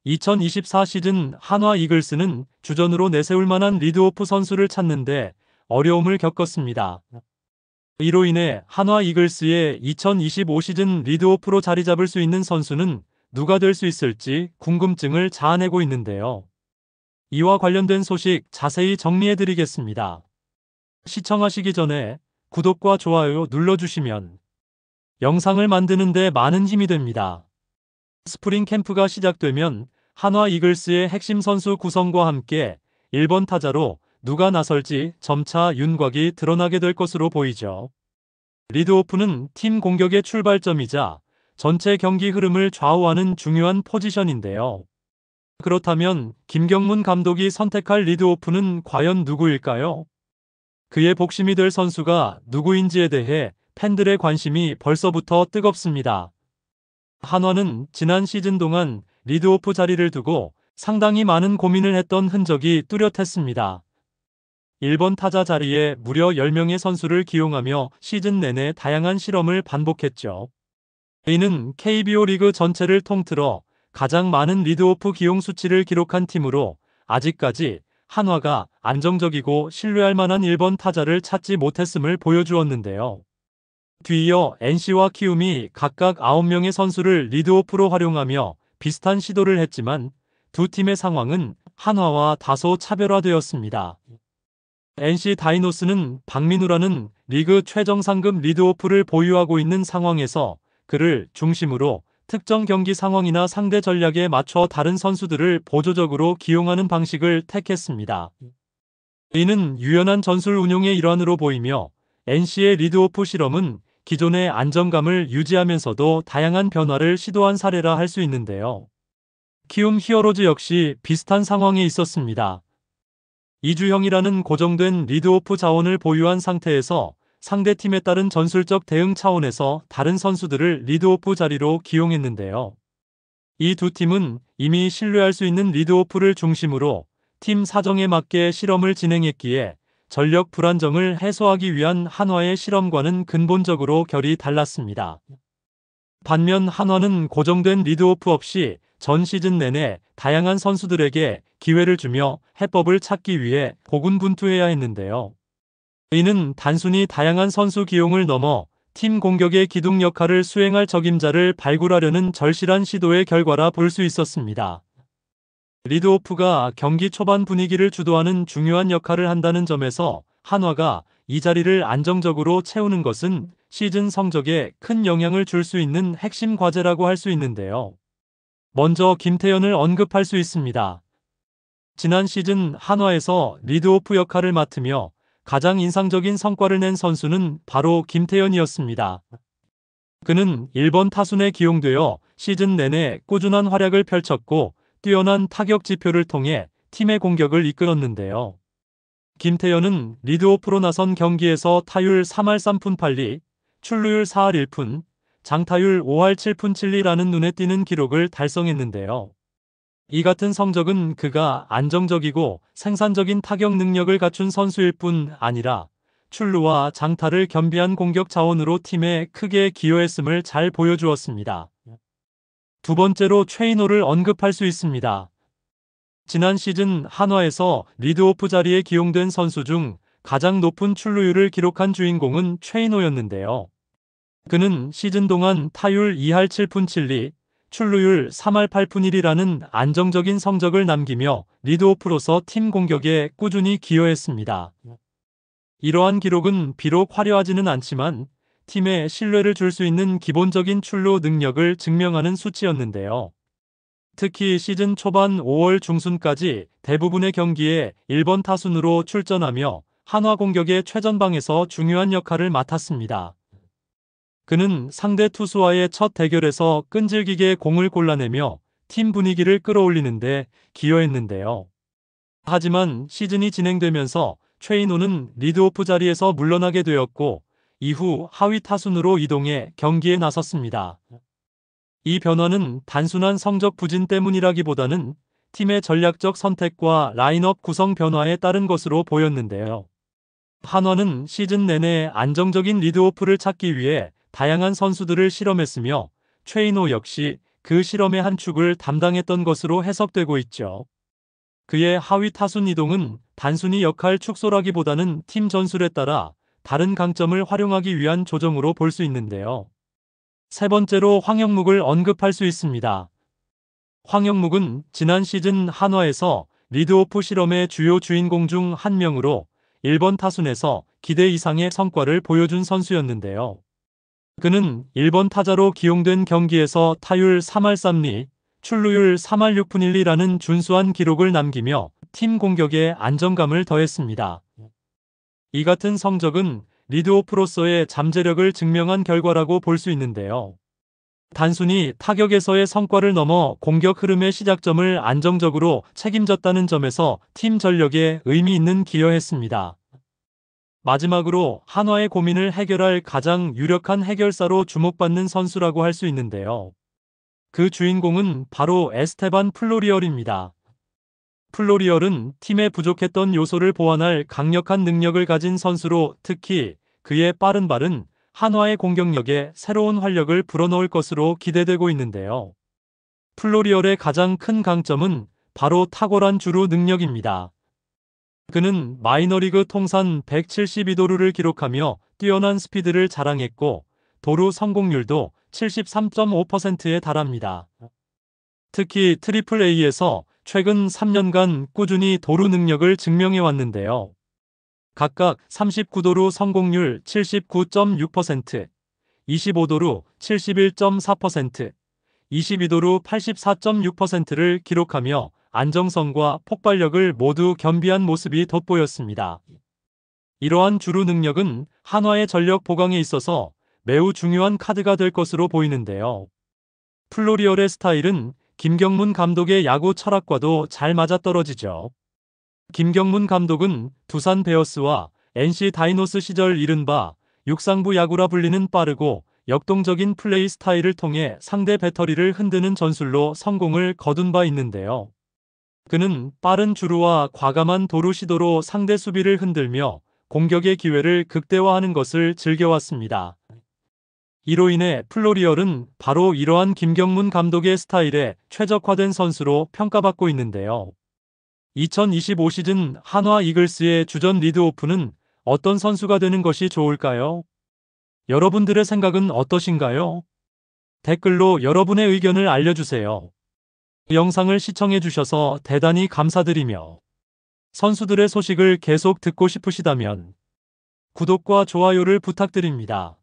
2024 시즌 한화 이글스는 주전으로 내세울 만한 리드오프 선수를 찾는데 어려움을 겪었습니다. 이로 인해 한화 이글스의 2025 시즌 리드오프로 자리 잡을 수 있는 선수는 누가 될 수 있을지 궁금증을 자아내고 있는데요. 이와 관련된 소식 자세히 정리해드리겠습니다. 시청하시기 전에 구독과 좋아요 눌러주시면 영상을 만드는 데 많은 힘이 됩니다. 스프링 캠프가 시작되면 한화 이글스의 핵심 선수 구성과 함께 1번 타자로 누가 나설지 점차 윤곽이 드러나게 될 것으로 보이죠. 리드오프는 팀 공격의 출발점이자 전체 경기 흐름을 좌우하는 중요한 포지션인데요. 그렇다면 김경문 감독이 선택할 리드오프는 과연 누구일까요? 그의 복심이 될 선수가 누구인지에 대해 팬들의 관심이 벌써부터 뜨겁습니다. 한화는 지난 시즌 동안 리드오프 자리를 두고 상당히 많은 고민을 했던 흔적이 뚜렷했습니다. 1번 타자 자리에 무려 10명의 선수를 기용하며 시즌 내내 다양한 실험을 반복했죠. 이는 KBO 리그 전체를 통틀어 가장 많은 리드오프 기용 수치를 기록한 팀으로 아직까지 한화가 안정적이고 신뢰할 만한 1번 타자를 찾지 못했음을 보여주었는데요. 뒤이어 NC와 키움이 각각 9명의 선수를 리드오프로 활용하며 비슷한 시도를 했지만 두 팀의 상황은 한화와 다소 차별화되었습니다. NC 다이노스는 박민우라는 리그 최정 상급 리드오프를 보유하고 있는 상황에서 그를 중심으로 특정 경기 상황이나 상대 전략에 맞춰 다른 선수들을 보조적으로 기용하는 방식을 택했습니다. 이는 유연한 전술 운용의 일환으로 보이며 NC의 리드오프 실험은 기존의 안정감을 유지하면서도 다양한 변화를 시도한 사례라 할 수 있는데요. 키움 히어로즈 역시 비슷한 상황에 있었습니다. 이주형이라는 고정된 리드오프 자원을 보유한 상태에서 상대팀에 따른 전술적 대응 차원에서 다른 선수들을 리드오프 자리로 기용했는데요. 이 두 팀은 이미 신뢰할 수 있는 리드오프를 중심으로 팀 사정에 맞게 실험을 진행했기에 전력 불안정을 해소하기 위한 한화의 실험과는 근본적으로 결이 달랐습니다. 반면 한화는 고정된 리드오프 없이 전 시즌 내내 다양한 선수들에게 기회를 주며 해법을 찾기 위해 고군분투해야 했는데요. 이는 단순히 다양한 선수 기용을 넘어 팀 공격의 기둥 역할을 수행할 적임자를 발굴하려는 절실한 시도의 결과라 볼 수 있었습니다. 리드오프가 경기 초반 분위기를 주도하는 중요한 역할을 한다는 점에서 한화가 이 자리를 안정적으로 채우는 것은 시즌 성적에 큰 영향을 줄 수 있는 핵심 과제라고 할 수 있는데요. 먼저 김태현을 언급할 수 있습니다. 지난 시즌 한화에서 리드오프 역할을 맡으며 가장 인상적인 성과를 낸 선수는 바로 김태현이었습니다. 그는 1번 타순에 기용되어 시즌 내내 꾸준한 활약을 펼쳤고 뛰어난 타격 지표를 통해 팀의 공격을 이끌었는데요. 김태현은 리드오프로 나선 경기에서 타율 3할 3푼 8리, 출루율 4할 1푼, 장타율 5할 7푼 7리라는 눈에 띄는 기록을 달성했는데요. 이 같은 성적은 그가 안정적이고 생산적인 타격 능력을 갖춘 선수일 뿐 아니라 출루와 장타를 겸비한 공격 자원으로 팀에 크게 기여했음을 잘 보여주었습니다. 두 번째로 최인호를 언급할 수 있습니다. 지난 시즌 한화에서 리드오프 자리에 기용된 선수 중 가장 높은 출루율을 기록한 주인공은 최인호였는데요. 그는 시즌 동안 타율 2할 7푼 7리, 출루율 3할 8푼 1리라는 안정적인 성적을 남기며 리드오프로서 팀 공격에 꾸준히 기여했습니다. 이러한 기록은 비록 화려하지는 않지만 팀에 신뢰를 줄 수 있는 기본적인 출루 능력을 증명하는 수치였는데요. 특히 시즌 초반 5월 중순까지 대부분의 경기에 1번 타순으로 출전하며 한화 공격의 최전방에서 중요한 역할을 맡았습니다. 그는 상대 투수와의 첫 대결에서 끈질기게 공을 골라내며 팀 분위기를 끌어올리는데 기여했는데요. 하지만 시즌이 진행되면서 최인호는 리드오프 자리에서 물러나게 되었고 이후 하위 타순으로 이동해 경기에 나섰습니다. 이 변화는 단순한 성적 부진 때문이라기보다는 팀의 전략적 선택과 라인업 구성 변화에 따른 것으로 보였는데요. 한화는 시즌 내내 안정적인 리드오프를 찾기 위해 다양한 선수들을 실험했으며 최인호 역시 그 실험의 한 축을 담당했던 것으로 해석되고 있죠. 그의 하위 타순 이동은 단순히 역할 축소라기보다는 팀 전술에 따라 다른 강점을 활용하기 위한 조정으로 볼 수 있는데요. 세 번째로 황영묵을 언급할 수 있습니다. 황영묵은 지난 시즌 한화에서 리드오프 실험의 주요 주인공 중 한 명으로 1번 타순에서 기대 이상의 성과를 보여준 선수였는데요. 그는 1번 타자로 기용된 경기에서 타율 3할 3리, 출루율 3할 6푼 1리라는 준수한 기록을 남기며 팀 공격에 안정감을 더했습니다. 이 같은 성적은 리드오프로서의 잠재력을 증명한 결과라고 볼 수 있는데요. 단순히 타격에서의 성과를 넘어 공격 흐름의 시작점을 안정적으로 책임졌다는 점에서 팀 전력에 의미 있는 기여했습니다. 마지막으로 한화의 고민을 해결할 가장 유력한 해결사로 주목받는 선수라고 할 수 있는데요. 그 주인공은 바로 에스테반 플로리얼입니다. 플로리얼은 팀에 부족했던 요소를 보완할 강력한 능력을 가진 선수로 특히 그의 빠른 발은 한화의 공격력에 새로운 활력을 불어넣을 것으로 기대되고 있는데요. 플로리얼의 가장 큰 강점은 바로 탁월한 주루 능력입니다. 그는 마이너리그 통산 172도루를 기록하며 뛰어난 스피드를 자랑했고 도루 성공률도 73.5%에 달합니다. 특히 트리플 A에서 최근 3년간 꾸준히 도루 능력을 증명해 왔는데요. 각각 39도루 성공률 79.6%, 25도루 71.4%, 22도루 84.6%를 기록하며 안정성과 폭발력을 모두 겸비한 모습이 돋보였습니다. 이러한 주루 능력은 한화의 전력 보강에 있어서 매우 중요한 카드가 될 것으로 보이는데요. 플로리얼의 스타일은 김경문 감독의 야구 철학과도 잘 맞아떨어지죠. 김경문 감독은 두산 베어스와 NC 다이노스 시절 이른바 육상부 야구라 불리는 빠르고 역동적인 플레이 스타일을 통해 상대 배터리를 흔드는 전술로 성공을 거둔 바 있는데요. 그는 빠른 주루와 과감한 도루 시도로 상대 수비를 흔들며 공격의 기회를 극대화하는 것을 즐겨왔습니다. 이로 인해 플로리얼은 바로 이러한 김경문 감독의 스타일에 최적화된 선수로 평가받고 있는데요. 2025 시즌 한화 이글스의 주전 리드오프는 어떤 선수가 되는 것이 좋을까요? 여러분들의 생각은 어떠신가요? 댓글로 여러분의 의견을 알려주세요. 영상을 시청해주셔서 대단히 감사드리며 선수들의 소식을 계속 듣고 싶으시다면 구독과 좋아요를 부탁드립니다.